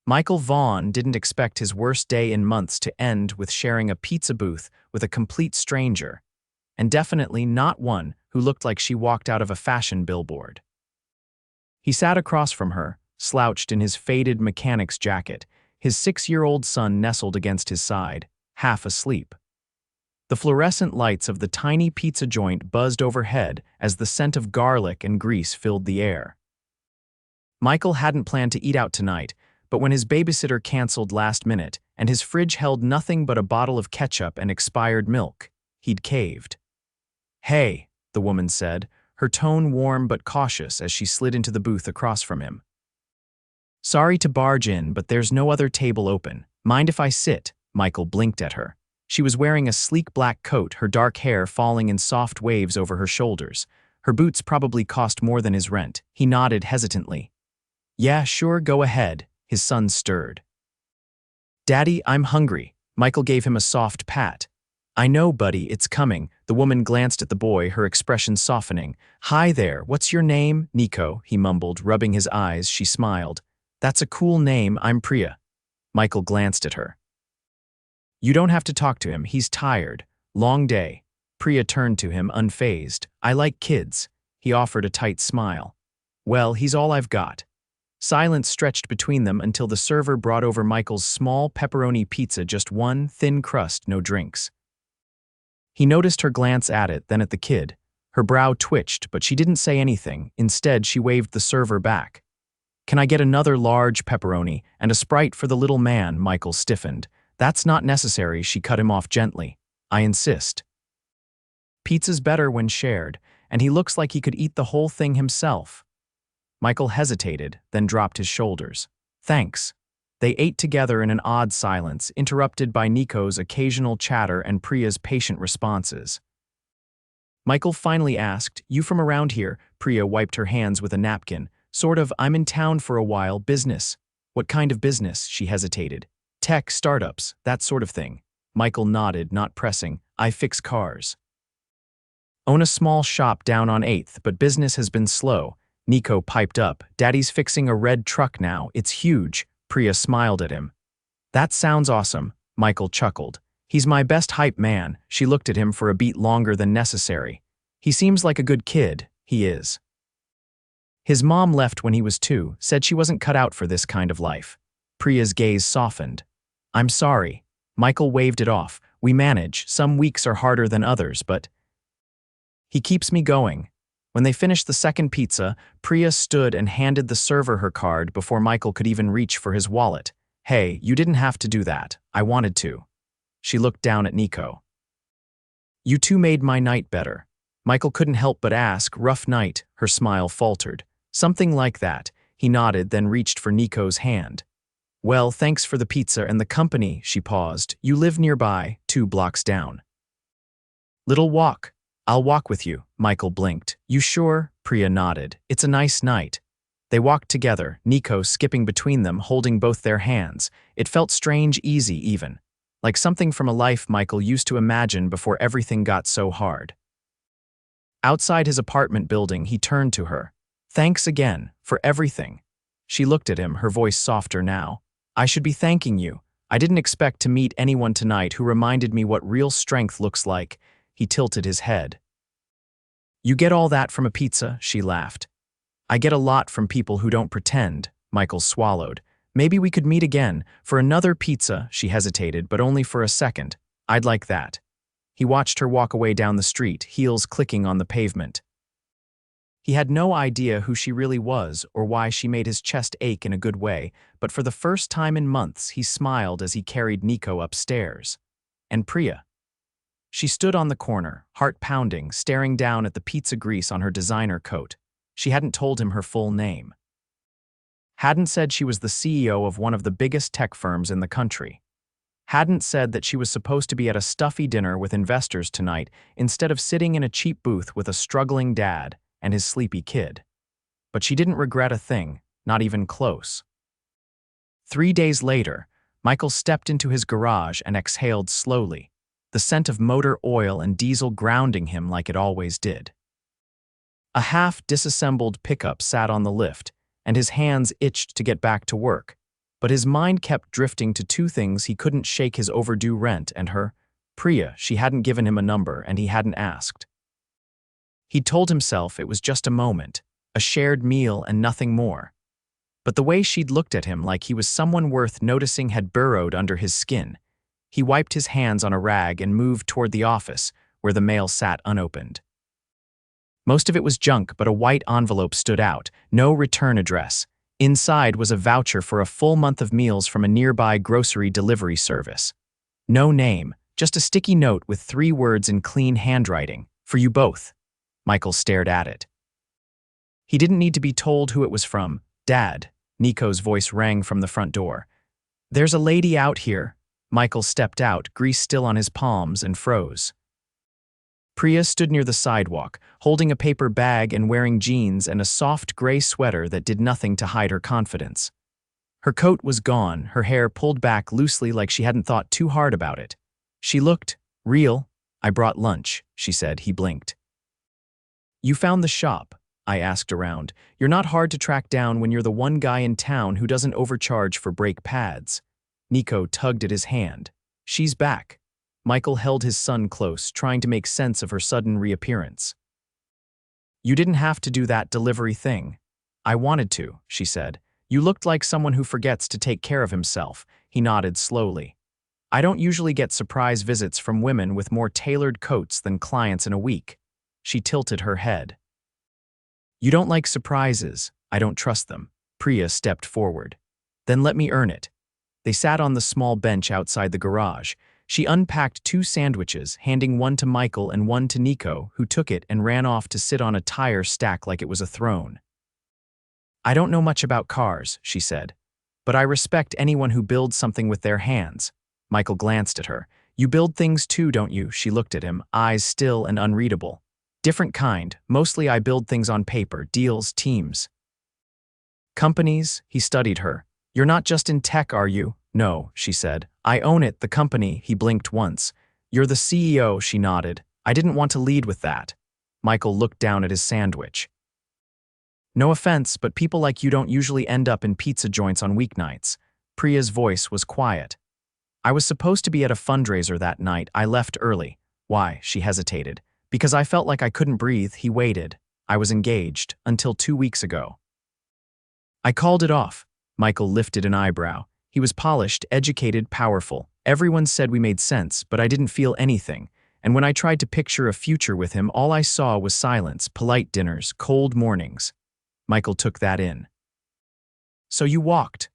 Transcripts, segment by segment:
Michael Vaughn didn't expect his worst day in months to end with sharing a pizza booth with a complete stranger, and definitely not one who looked like she walked out of a fashion billboard. He sat across from her, slouched in his faded mechanic's jacket, his 6-year-old son nestled against his side, half asleep. The fluorescent lights of the tiny pizza joint buzzed overhead as the scent of garlic and grease filled the air. Michael hadn't planned to eat out tonight, but when his babysitter canceled last minute and his fridge held nothing but a bottle of ketchup and expired milk, he'd caved. "Hey," the woman said, her tone warm but cautious as she slid into the booth across from him. "Sorry to barge in, but there's no other table open. Mind if I sit?" Michael blinked at her. She was wearing a sleek black coat, her dark hair falling in soft waves over her shoulders. Her boots probably cost more than his rent. He nodded hesitantly. "Yeah, sure, go ahead." His son stirred. "Daddy, I'm hungry." Michael gave him a soft pat. "I know, buddy, it's coming." The woman glanced at the boy, her expression softening. "Hi there, what's your name?" "Nico," he mumbled, rubbing his eyes. She smiled. "That's a cool name, I'm Priya." Michael glanced at her. "You don't have to talk to him, he's tired. Long day." Priya turned to him, unfazed. "I like kids." He offered a tight smile. "Well, he's all I've got." Silence stretched between them until the server brought over Michael's small pepperoni pizza, just one, thin crust, no drinks. He noticed her glance at it, then at the kid. Her brow twitched, but she didn't say anything. Instead, she waved the server back. "Can I get another large pepperoni and a Sprite for the little man?" Michael stiffened. "That's not necessary," she cut him off gently. "I insist." Pizza's better when shared, and he looks like he could eat the whole thing himself. Michael hesitated, then dropped his shoulders. "Thanks." They ate together in an odd silence, interrupted by Nico's occasional chatter and Priya's patient responses. Michael finally asked, "You from around here?" Priya wiped her hands with a napkin. "Sort of, I'm in town for a while, business." "What kind of business?" She hesitated. "Tech, startups, that sort of thing." Michael nodded, not pressing. "I fix cars." "Own a small shop down on 8th, but business has been slow." Nico piped up. "Daddy's fixing a red truck now. It's huge." Priya smiled at him. "That sounds awesome." Michael chuckled. "He's my best hype man." She looked at him for a beat longer than necessary. "He seems like a good kid." "He is." "His mom left when he was 2, said she wasn't cut out for this kind of life." Priya's gaze softened. "I'm sorry." Michael waved it off. "We manage. Some weeks are harder than others, but he keeps me going." When they finished the second pizza, Priya stood and handed the server her card before Michael could even reach for his wallet. "Hey, you didn't have to do that. I wanted to." She looked down at Nico. "You two made my night better." Michael couldn't help but ask, "Rough night?" Her smile faltered. "Something like that." He nodded, then reached for Nico's hand. "Well, thanks for the pizza and the company." She paused. "You live nearby, 2 blocks down." "Little walk." "I'll walk with you." Michael blinked. "You sure?" Priya nodded. "It's a nice night." They walked together, Nico skipping between them, holding both their hands. It felt strange, easy even. Like something from a life Michael used to imagine before everything got so hard. Outside his apartment building, he turned to her. "Thanks again, for everything." She looked at him, her voice softer now. "I should be thanking you. I didn't expect to meet anyone tonight who reminded me what real strength looks like." He tilted his head. "You get all that from a pizza?" She laughed. "I get a lot from people who don't pretend." Michael swallowed. "Maybe we could meet again, for another pizza." She hesitated, but only for a second. "I'd like that." He watched her walk away down the street, heels clicking on the pavement. He had no idea who she really was or why she made his chest ache in a good way, but for the first time in months he smiled as he carried Nico upstairs. And Priya. She stood on the corner, heart pounding, staring down at the pizza grease on her designer coat. She hadn't told him her full name. Hadn't said she was the CEO of one of the biggest tech firms in the country. Hadn't said that she was supposed to be at a stuffy dinner with investors tonight instead of sitting in a cheap booth with a struggling dad and his sleepy kid. But she didn't regret a thing, not even close. 3 days later, Michael stepped into his garage and exhaled slowly, the scent of motor oil and diesel grounding him like it always did. A half-disassembled pickup sat on the lift, and his hands itched to get back to work. But his mind kept drifting to two things he couldn't shake: his overdue rent and her, Priya. She hadn't given him a number and he hadn't asked. He'd told himself it was just a moment, a shared meal and nothing more. But the way she'd looked at him like he was someone worth noticing had burrowed under his skin. He wiped his hands on a rag and moved toward the office, where the mail sat unopened. Most of it was junk, but a white envelope stood out, no return address. Inside was a voucher for a full month of meals from a nearby grocery delivery service. No name, just a sticky note with 3 words in clean handwriting: "For you both." Michael stared at it. He didn't need to be told who it was from. "Dad," Nico's voice rang from the front door. "There's a lady out here." Michael stepped out, grease still on his palms, and froze. Priya stood near the sidewalk, holding a paper bag and wearing jeans and a soft gray sweater that did nothing to hide her confidence. Her coat was gone, her hair pulled back loosely like she hadn't thought too hard about it. She looked real. "I brought lunch," she said. He blinked. "You found the shop?" I asked around. "You're not hard to track down when you're the one guy in town who doesn't overcharge for brake pads." Nico tugged at his hand. "She's back." Michael held his son close, trying to make sense of her sudden reappearance. "You didn't have to do that delivery thing." "I wanted to," she said. "You looked like someone who forgets to take care of himself." He nodded slowly. "I don't usually get surprise visits from women with more tailored coats than clients in a week." She tilted her head. "You don't like surprises. I don't trust them." Priya stepped forward. "Then let me earn it." They sat on the small bench outside the garage. She unpacked 2 sandwiches, handing one to Michael and one to Nico, who took it and ran off to sit on a tire stack like it was a throne. "I don't know much about cars," she said, "but I respect anyone who builds something with their hands." Michael glanced at her. "You build things too, don't you?" She looked at him, eyes still and unreadable. "Different kind. Mostly I build things on paper, deals, teams." "Companies?" He studied her. "You're not just in tech, are you?" "No," she said. "I own it, the company." He blinked once. "You're the CEO," she nodded. "I didn't want to lead with that." Michael looked down at his sandwich. "No offense, but people like you don't usually end up in pizza joints on weeknights." Priya's voice was quiet. "I was supposed to be at a fundraiser that night. I left early." "Why?" She hesitated. "Because I felt like I couldn't breathe." He waited. "I was engaged, until 2 weeks ago. I called it off." Michael lifted an eyebrow. He was polished, educated, powerful. "Everyone said we made sense, but I didn't feel anything. And when I tried to picture a future with him, all I saw was silence, polite dinners, cold mornings." Michael took that in. "So you walked."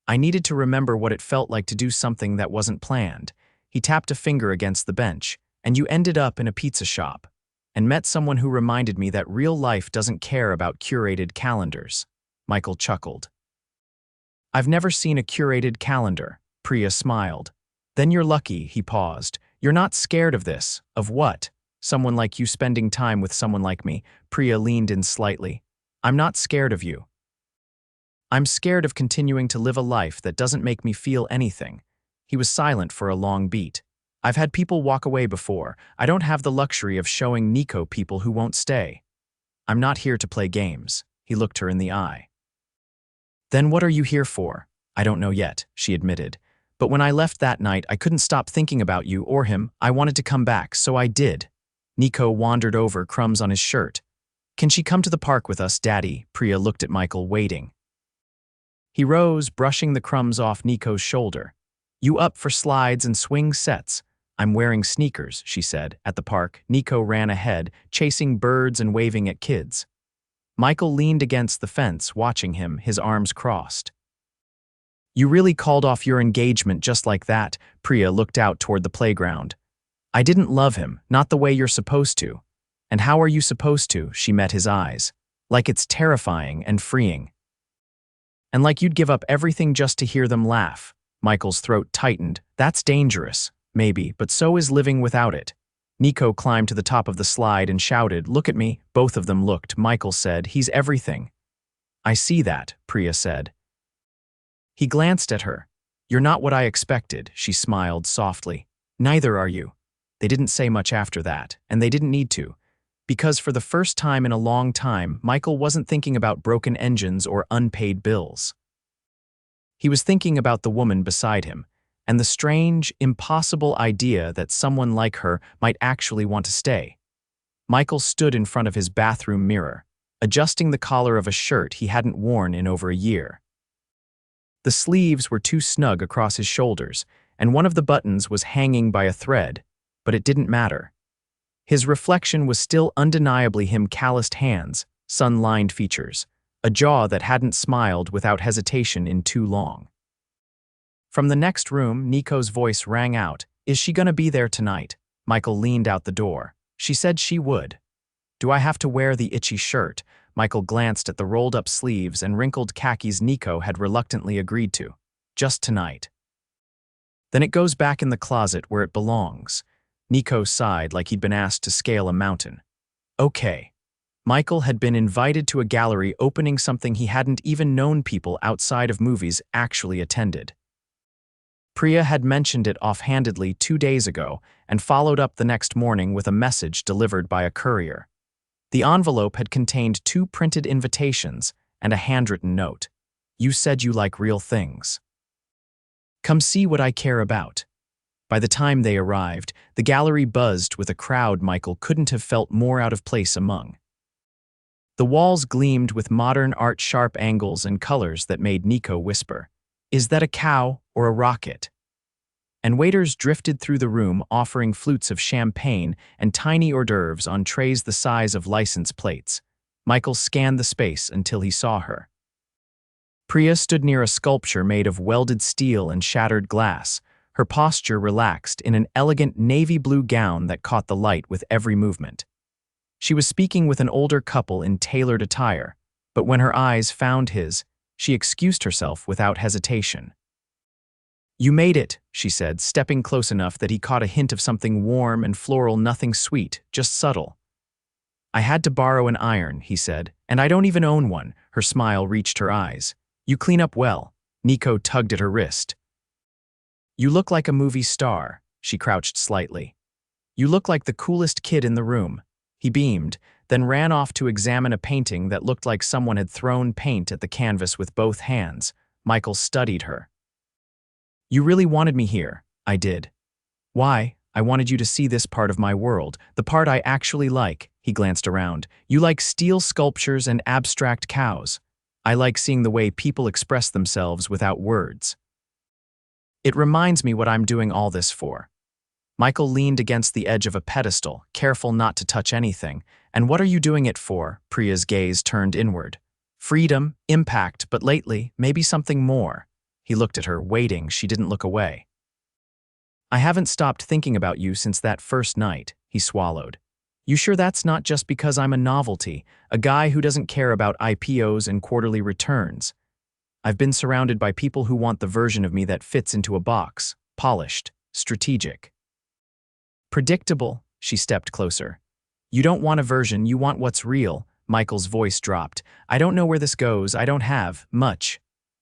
"I needed to remember what it felt like to do something that wasn't planned." He tapped a finger against the bench. "And you ended up in a pizza shop. And met someone who reminded me that real life doesn't care about curated calendars." Michael chuckled. "I've never seen a curated calendar." Priya smiled. "Then you're lucky." He paused. "You're not scared of this." "Of what?" "Someone like you spending time with someone like me." Priya leaned in slightly. "I'm not scared of you. I'm scared of continuing to live a life that doesn't make me feel anything." He was silent for a long beat. "I've had people walk away before. I don't have the luxury of showing Nico people who won't stay. I'm not here to play games." He looked her in the eye. "Then what are you here for?" "I don't know yet," she admitted. "But when I left that night, I couldn't stop thinking about you or him. I wanted to come back, so I did." Nico wandered over, crumbs on his shirt. "Can she come to the park with us, Daddy?" Priya looked at Michael, waiting. He rose, brushing the crumbs off Nico's shoulder. "You up for slides and swing sets?" "I'm wearing sneakers," she said. At the park, Nico ran ahead, chasing birds and waving at kids. Michael leaned against the fence, watching him, his arms crossed. "You really called off your engagement just like that?" Priya looked out toward the playground. "I didn't love him, not the way you're supposed to." "And how are you supposed to?" She met his eyes. "Like it's terrifying and freeing. And like you'd give up everything just to hear them laugh." Michael's throat tightened. "That's dangerous." "Maybe, but so is living without it." Nico climbed to the top of the slide and shouted, "Look at me." Both of them looked. Michael said, "He's everything." "I see that," Priya said. He glanced at her. "You're not what I expected." She smiled softly. "Neither are you." They didn't say much after that, and they didn't need to. Because for the first time in a long time, Michael wasn't thinking about broken engines or unpaid bills. He was thinking about the woman beside him, and the strange, impossible idea that someone like her might actually want to stay. Michael stood in front of his bathroom mirror, adjusting the collar of a shirt he hadn't worn in over a year. The sleeves were too snug across his shoulders, and one of the buttons was hanging by a thread, but it didn't matter. His reflection was still undeniably him: calloused hands, sun-lined features, a jaw that hadn't smiled without hesitation in too long. From the next room, Nico's voice rang out. "Is she gonna be there tonight?" Michael leaned out the door. "She said she would." "Do I have to wear the itchy shirt?" Michael glanced at the rolled-up sleeves and wrinkled khakis Nico had reluctantly agreed to. "Just tonight." "Then it goes back in the closet where it belongs." Nico sighed like he'd been asked to scale a mountain. "Okay." Michael had been invited to a gallery opening, something he hadn't even known people outside of movies actually attended. Priya had mentioned it offhandedly 2 days ago and followed up the next morning with a message delivered by a courier. The envelope had contained 2 printed invitations and a handwritten note. "You said you like real things. Come see what I care about." By the time they arrived, the gallery buzzed with a crowd Michael couldn't have felt more out of place among. The walls gleamed with modern art, sharp angles and colors that made Nico whisper, "Is that a cow or a rocket?" And waiters drifted through the room offering flutes of champagne and tiny hors d'oeuvres on trays the size of license plates. Michael scanned the space until he saw her. Priya stood near a sculpture made of welded steel and shattered glass, her posture relaxed in an elegant navy blue gown that caught the light with every movement. She was speaking with an older couple in tailored attire, but when her eyes found his, she excused herself without hesitation. "You made it," she said, stepping close enough that he caught a hint of something warm and floral, nothing sweet, just subtle. "I had to borrow an iron," he said, "and I don't even own one." Her smile reached her eyes. "You clean up well." Nico tugged at her wrist. "You look like a movie star." She crouched slightly. "You look like the coolest kid in the room." He beamed, then ran off to examine a painting that looked like someone had thrown paint at the canvas with both hands. Michael studied her. "You really wanted me here." "I did." "Why?" "I wanted you to see this part of my world, the part I actually like." He glanced around. "You like steel sculptures and abstract cows. I like seeing the way people express themselves without words. It reminds me what I'm doing all this for." Michael leaned against the edge of a pedestal, careful not to touch anything. "And what are you doing it for?" Priya's gaze turned inward. "Freedom, impact, but lately, maybe something more." He looked at her, waiting. She didn't look away. "I haven't stopped thinking about you since that first night." He swallowed. "You sure that's not just because I'm a novelty, a guy who doesn't care about IPOs and quarterly returns? I've been surrounded by people who want the version of me that fits into a box, polished, strategic. Predictable." She stepped closer. "You don't want a version, you want what's real." Michael's voice dropped. "I don't know where this goes. I don't have much.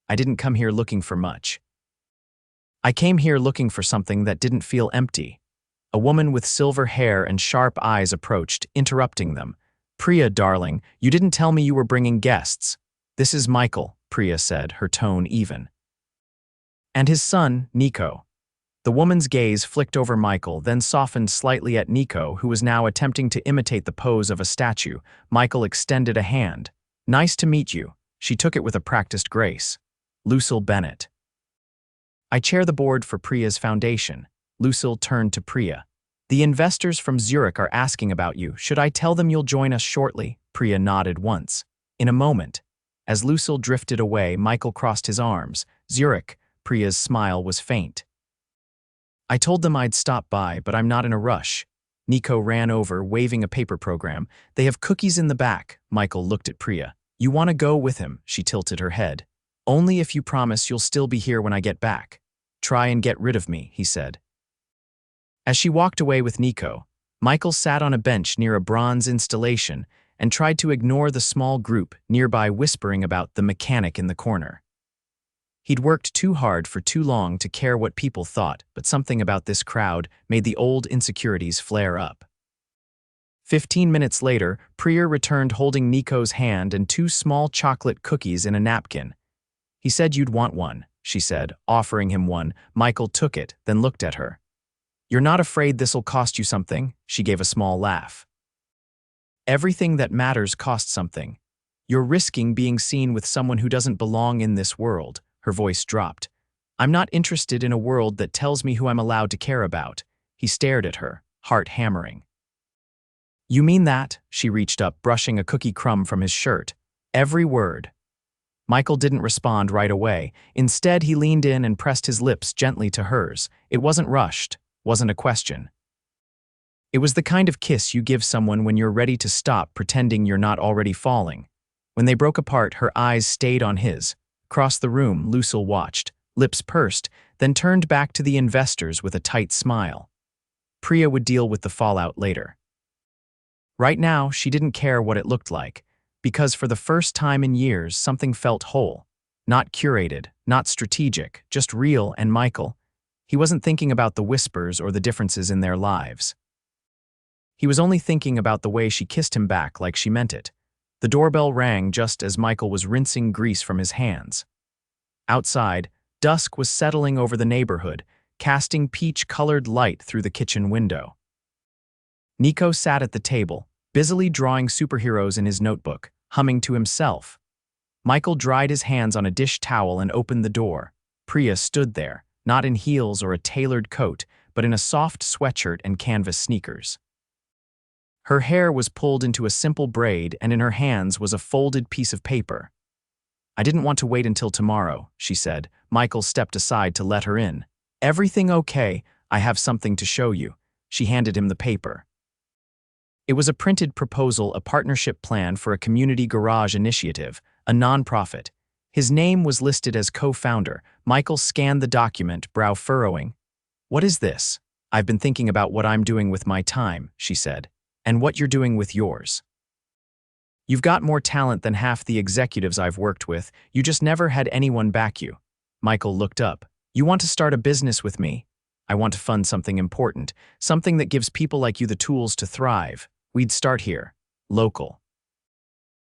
I didn't come here looking for much. I came here looking for something that didn't feel empty." A woman with silver hair and sharp eyes approached, interrupting them. "Priya, darling, you didn't tell me you were bringing guests." "This is Michael," Priya said, her tone even. "And his son, Nico." The woman's gaze flicked over Michael, then softened slightly at Nico, who was now attempting to imitate the pose of a statue. Michael extended a hand. "Nice to meet you." She took it with a practiced grace. "Lucille Bennett. I chair the board for Priya's foundation." Lucille turned to Priya. "The investors from Zurich are asking about you. Should I tell them you'll join us shortly?" Priya nodded once. "In a moment." As Lucille drifted away, Michael crossed his arms. "Zurich." Priya's smile was faint. "I told them I'd stop by, but I'm not in a rush." Nico ran over, waving a paper program. "They have cookies in the back." Michael looked at Priya. "You want to go with him?" She tilted her head. "Only if you promise you'll still be here when I get back." "Try and get rid of me," he said. As she walked away with Nico, Michael sat on a bench near a bronze installation and tried to ignore the small group nearby whispering about the mechanic in the corner. He'd worked too hard for too long to care what people thought, but something about this crowd made the old insecurities flare up. 15 minutes later, Priya returned holding Nico's hand and 2 small chocolate cookies in a napkin. "He said you'd want one." she said, offering him one. Michael took it, then looked at her. "You're not afraid this'll cost you something?" She gave a small laugh. "Everything that matters costs something. You're risking being seen with someone who doesn't belong in this world." Her voice dropped. "I'm not interested in a world that tells me who I'm allowed to care about." He stared at her, heart hammering. "You mean that?" She reached up, brushing a cookie crumb from his shirt. "Every word." Michael didn't respond right away. Instead, he leaned in and pressed his lips gently to hers. It wasn't rushed, wasn't a question. It was the kind of kiss you give someone when you're ready to stop pretending you're not already falling. When they broke apart, her eyes stayed on his. Across the room, Lucille watched, lips pursed, then turned back to the investors with a tight smile. Priya would deal with the fallout later. Right now, she didn't care what it looked like, because for the first time in years, something felt whole. Not curated, not strategic, just real. And Michael, he wasn't thinking about the whispers or the differences in their lives. He was only thinking about the way she kissed him back like she meant it. The doorbell rang just as Michael was rinsing grease from his hands. Outside, dusk was settling over the neighborhood, casting peach-colored light through the kitchen window. Nico sat at the table, busily drawing superheroes in his notebook, humming to himself. Michael dried his hands on a dish towel and opened the door. Priya stood there, not in heels or a tailored coat, but in a soft sweatshirt and canvas sneakers. Her hair was pulled into a simple braid, and in her hands was a folded piece of paper. "I didn't want to wait until tomorrow," she said. Michael stepped aside to let her in. "Everything okay? I have something to show you." She handed him the paper. It was a printed proposal, a partnership plan for a community garage initiative, a nonprofit. His name was listed as co-founder. Michael scanned the document, brow furrowing. "What is this?" "I've been thinking about what I'm doing with my time," she said, "and what you're doing with yours. You've got more talent than half the executives I've worked with. You just never had anyone back you." Michael looked up. "You want to start a business with me? I want to fund something important, something that gives people like you the tools to thrive. We'd start here, local.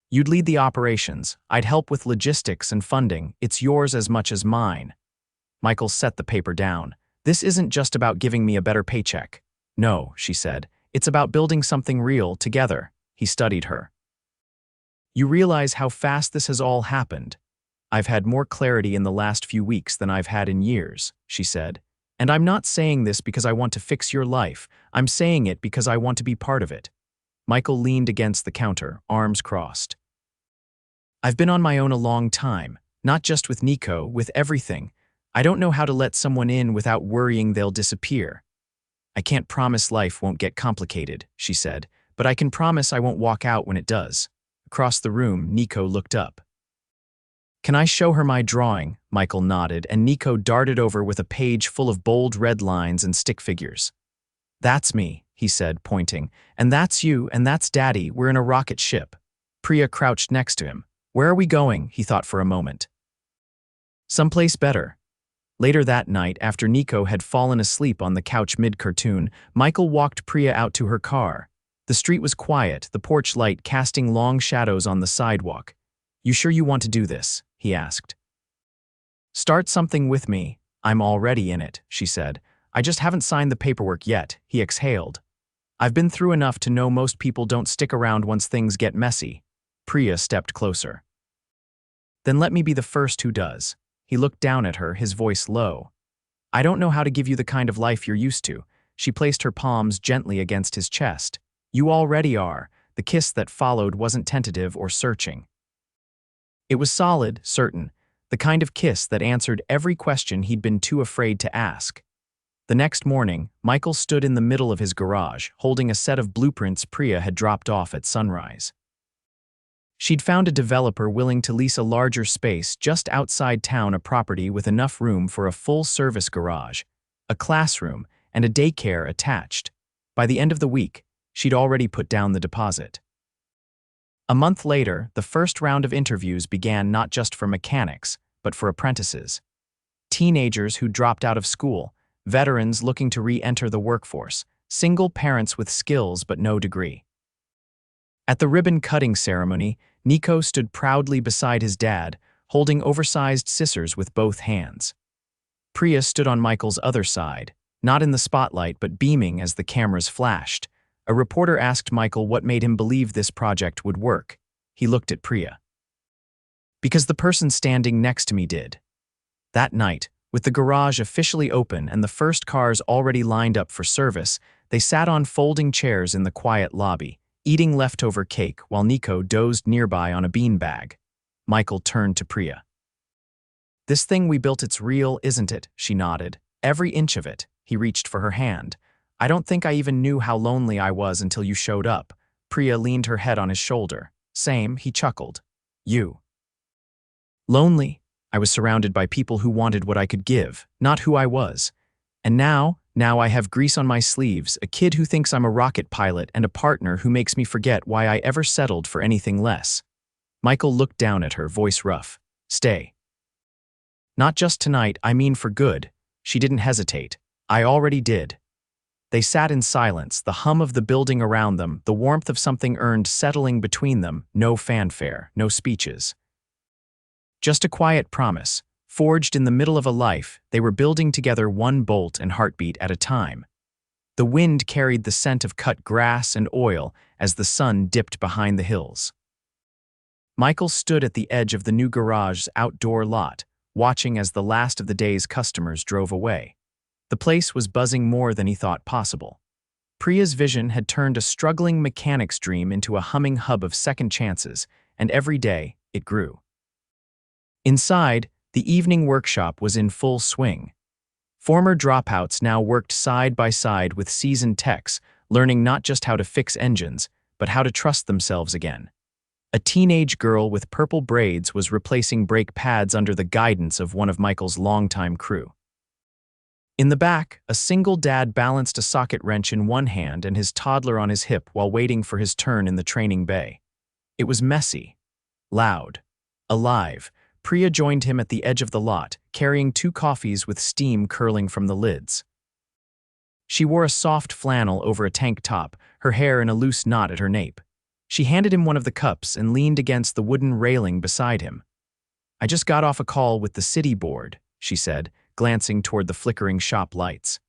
You'd lead the operations. I'd help with logistics and funding. It's yours as much as mine." Michael set the paper down. "This isn't just about giving me a better paycheck." "No," she said. "It's about building something real together." He studied her. "You realize how fast this has all happened?" "I've had more clarity in the last few weeks than I've had in years," she said. "And I'm not saying this because I want to fix your life. I'm saying it because I want to be part of it." Michael leaned against the counter, arms crossed. "I've been on my own a long time, not just with Nico, with everything. I don't know how to let someone in without worrying they'll disappear. I can't promise life won't get complicated," she said, "but I can promise I won't walk out when it does." Across the room, Nico looked up. "Can I show her my drawing?" Michael nodded, and Nico darted over with a page full of bold red lines and stick figures. "That's me," he said, pointing. "And that's you, and that's Daddy. We're in a rocket ship." Priya crouched next to him. "Where are we going?" he thought for a moment. "Someplace better." Later that night, after Nico had fallen asleep on the couch mid-cartoon, Michael walked Priya out to her car. The street was quiet, the porch light casting long shadows on the sidewalk. "You sure you want to do this?" he asked. "Start something with me. I'm already in it," she said. "I just haven't signed the paperwork yet," he exhaled. "I've been through enough to know most people don't stick around once things get messy." Priya stepped closer. "Then let me be the first who does." He looked down at her, his voice low. "I don't know how to give you the kind of life you're used to." She placed her palms gently against his chest. "You already are." The kiss that followed wasn't tentative or searching. It was solid, certain, the kind of kiss that answered every question he'd been too afraid to ask. The next morning, Michael stood in the middle of his garage, holding a set of blueprints Priya had dropped off at sunrise. She'd found a developer willing to lease a larger space just outside town, a property with enough room for a full-service garage, a classroom, and a daycare attached. By the end of the week, she'd already put down the deposit. A month later, the first round of interviews began, not just for mechanics, but for apprentices. Teenagers who dropped out of school, veterans looking to re-enter the workforce, single parents with skills but no degree. At the ribbon-cutting ceremony, Nico stood proudly beside his dad, holding oversized scissors with both hands. Priya stood on Michael's other side, not in the spotlight but beaming as the cameras flashed. A reporter asked Michael what made him believe this project would work. He looked at Priya. "Because the person standing next to me did." That night, with the garage officially open and the first cars already lined up for service, they sat on folding chairs in the quiet lobby, eating leftover cake while Nico dozed nearby on a beanbag. Michael turned to Priya. "This thing we built, it's real, isn't it?" She nodded. "Every inch of it." He reached for her hand. "I don't think I even knew how lonely I was until you showed up." Priya leaned her head on his shoulder. "Same," he chuckled. "You." "Lonely? I was surrounded by people who wanted what I could give, not who I was. And now I have grease on my sleeves, a kid who thinks I'm a rocket pilot, and a partner who makes me forget why I ever settled for anything less." Michael looked down at her, voice rough. "Stay." "Not just tonight, I mean for good." She didn't hesitate. "I already did." They sat in silence, the hum of the building around them, the warmth of something earned settling between them, no fanfare, no speeches. Just a quiet promise, forged in the middle of a life. They were building together, one bolt and heartbeat at a time. The wind carried the scent of cut grass and oil as the sun dipped behind the hills. Michael stood at the edge of the new garage's outdoor lot, watching as the last of the day's customers drove away. The place was buzzing more than he thought possible. Priya's vision had turned a struggling mechanic's dream into a humming hub of second chances, and every day it grew. Inside, the evening workshop was in full swing. Former dropouts now worked side by side with seasoned techs, learning not just how to fix engines, but how to trust themselves again. A teenage girl with purple braids was replacing brake pads under the guidance of one of Michael's longtime crew. In the back, a single dad balanced a socket wrench in one hand and his toddler on his hip while waiting for his turn in the training bay. It was messy, loud, alive. Priya joined him at the edge of the lot, carrying 2 coffees with steam curling from the lids. She wore a soft flannel over a tank top, her hair in a loose knot at her nape. She handed him one of the cups and leaned against the wooden railing beside him. "I just got off a call with the city board," she said, glancing toward the flickering shop lights.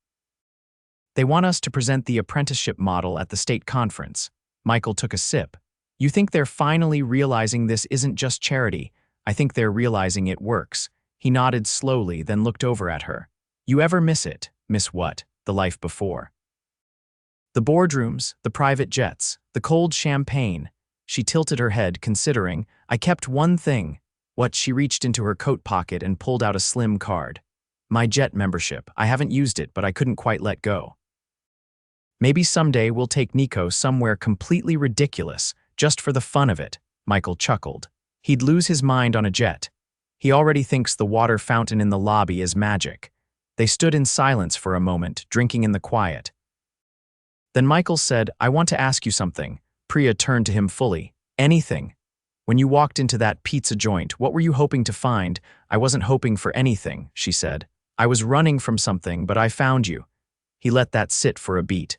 "They want us to present the apprenticeship model at the state conference." Michael took a sip. "You think they're finally realizing this isn't just charity? I think they're realizing it works." He nodded slowly, then looked over at her. "You ever miss it?" "Miss what?" "The life before." "The boardrooms, the private jets, the cold champagne." She tilted her head, considering. "I kept one thing." "What?" She reached into her coat pocket and pulled out a slim card. "My jet membership. I haven't used it, but I couldn't quite let go." "Maybe someday we'll take Nico somewhere completely ridiculous, just for the fun of it." Michael chuckled. He'd lose his mind on a jet. He already thinks the water fountain in the lobby is magic. They stood in silence for a moment, drinking in the quiet. Then Michael said, "I want to ask you something." Priya turned to him fully. "Anything. When you walked into that pizza joint, what were you hoping to find?" "I wasn't hoping for anything," she said. "I was running from something, but I found you." He let that sit for a beat.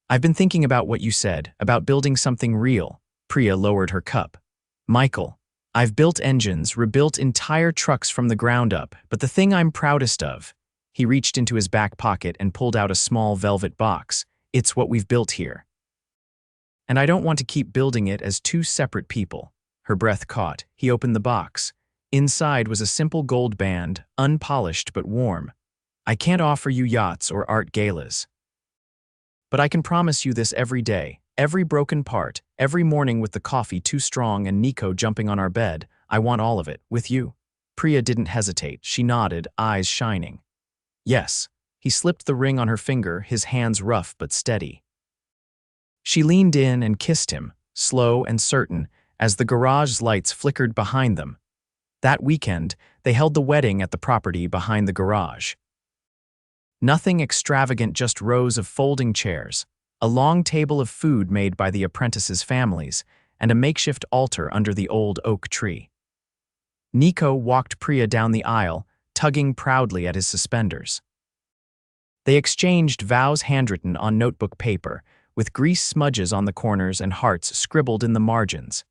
"I've been thinking about what you said, about building something real." Priya lowered her cup. "Michael, I've built engines, rebuilt entire trucks from the ground up, but the thing I'm proudest of." He reached into his back pocket and pulled out a small velvet box. "It's what we've built here. And I don't want to keep building it as 2 separate people." Her breath caught. He opened the box. Inside was a simple gold band, unpolished but warm. "I can't offer you yachts or art galas, but I can promise you this every day. Every broken part, every morning with the coffee too strong and Nico jumping on our bed, I want all of it, with you." Priya didn't hesitate. She nodded, eyes shining. "Yes." He slipped the ring on her finger, his hands rough but steady. She leaned in and kissed him, slow and certain, as the garage's lights flickered behind them. That weekend, they held the wedding at the property behind the garage. Nothing extravagant, just rows of folding chairs, a long table of food made by the apprentices' families, and a makeshift altar under the old oak tree. Nico walked Priya down the aisle, tugging proudly at his suspenders. They exchanged vows handwritten on notebook paper, with grease smudges on the corners and hearts scribbled in the margins.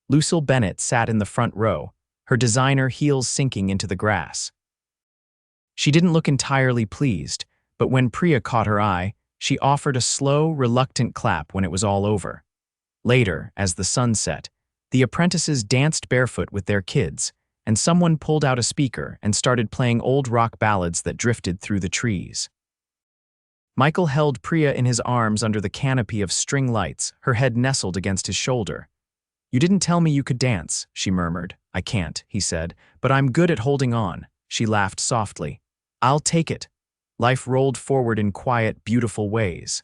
Lucille Bennett sat in the front row, her designer heels sinking into the grass. She didn't look entirely pleased, but when Priya caught her eye, she offered a slow, reluctant clap when it was all over. Later, as the sun set, the apprentices danced barefoot with their kids, and someone pulled out a speaker and started playing old rock ballads that drifted through the trees. Michael held Priya in his arms under the canopy of string lights, her head nestled against his shoulder. "You didn't tell me you could dance," she murmured. "I can't," he said, "but I'm good at holding on." She laughed softly. "I'll take it." Life rolled forward in quiet, beautiful ways.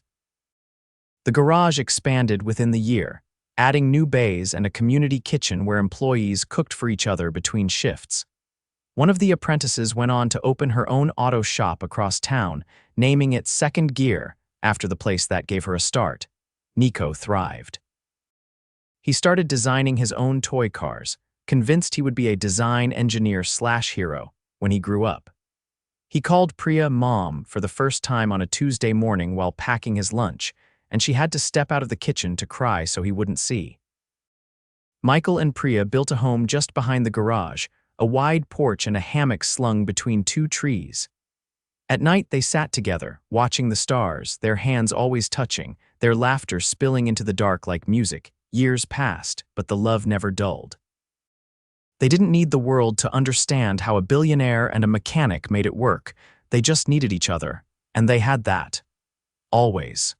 The garage expanded within the year, adding new bays and a community kitchen where employees cooked for each other between shifts. One of the apprentices went on to open her own auto shop across town, naming it Second Gear after the place that gave her a start. Nico thrived. He started designing his own toy cars, convinced he would be a design engineer/hero when he grew up. He called Priya Mom for the first time on a Tuesday morning while packing his lunch, and she had to step out of the kitchen to cry so he wouldn't see. Michael and Priya built a home just behind the garage, a wide porch and a hammock slung between two trees. At night they sat together, watching the stars, their hands always touching, their laughter spilling into the dark like music. Years passed, but the love never dulled. They didn't need the world to understand how a billionaire and a mechanic made it work. They just needed each other, and they had that. Always.